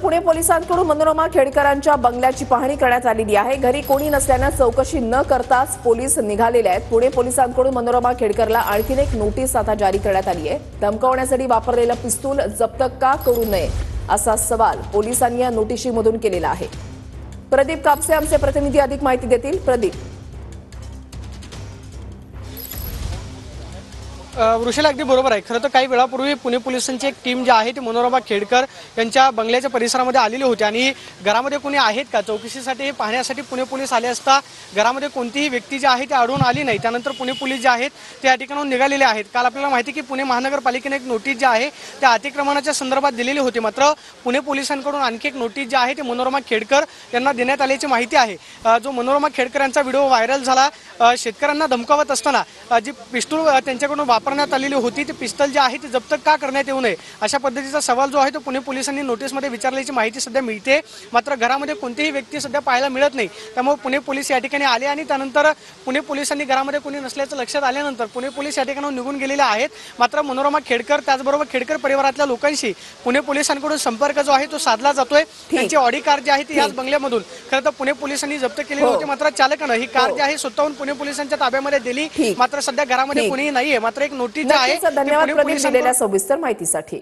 पुणे पोलिसांकडून मनोरमा खेडकरांच्या बंगल्याची पाहणी करण्यात आलेली आहे। घरी कोणी नसल्याने चौकशी न करताच पोलीस निघालेले आहेत। पुणे पोलिसांकडून मनोरमा खेडकरला आणखीन एक नोटीस आता जारी करण्यात आली आहे। धमकावण्यासाठी वापरलेलं पिस्तूल जप्त का करू नये असा सवाल पोलिसांनी या नोटिशीमधून केलेला आहे। प्रदीप कापसे आमचे प्रतिनिधी अधिक माहिती देतील। प्रदीप, वृषाला अगदी बरोबर आहे। खरं तर काही वेळापूर्वी पुणे पोलिसांची एक टीम जी आहे ती मनोरमा खेडकर यांच्या बंगल्याच्या परिसरामध्ये आलेली होती आणि घरामध्ये कोणी आहेत का चौकशीसाठी पाहण्यासाठी पुणे पोलीस आले असता घरामध्ये कोणतीही व्यक्ती जी आहे ती आढळून आली नाही। त्यानंतर पुणे पोलीस जे आहेत ते या ठिकाणाहून निघालेले आहेत। काल आपल्याला माहिती की पुणे महानगरपालिकेने एक नोटीस जी आहे त्या अतिक्रमणाच्या संदर्भात दिलेली होती, मात्र पुणे पोलिसांकडून आणखी एक नोटीस जी आहे ती मनोरमा खेडकर यांना देण्यात आल्याची माहिती आहे। जो मनोरमा खेडकर यांचा व्हिडिओ व्हायरल झाला, शेतकऱ्यांना धमकावत असताना जी पिस्तूल त्यांच्याकडून वापरण्यात आलेली होती ती पिस्तल जी आहे ती जप्त का करण्यात येऊ नये अशा पद्धतीचा सवाल जो आहे तो पुणे पोलिसांनी नोटीसमध्ये विचारल्याची माहिती सध्या मिळते। मात्र घरामध्ये कोणतीही व्यक्ती सध्या पाहायला मिळत नाही, त्यामुळे पुणे पोलीस या ठिकाणी आले आणि त्यानंतर पुणे पोलिसांनी घरामध्ये कोणी नसल्याचं लक्षात आल्यानंतर पुणे पोलीस या ठिकाणाहून निघून गेलेले आहेत। मात्र मनोरमा खेडकर त्याचबरोबर खेडकर परिवारातल्या लोकांशी पुणे पोलिसांकडून संपर्क जो आहे तो साधला जातोय। त्यांची ऑडी कार जी आहे ती याच बंगल्यामधून खरं तर पुणे पोलिसांनी जप्त केली होती, मात्र चालकानं ही कार जी आहे स्वतःहून पुणे पोलिसांच्या ताब्यामध्ये दिली। मात्र सध्या घरामध्ये कोणीही नाहीये। मात्र एक नोटीस आहे। धन्यवाद प्रदीप दिलेल्या सविस्तर माहितीसाठी।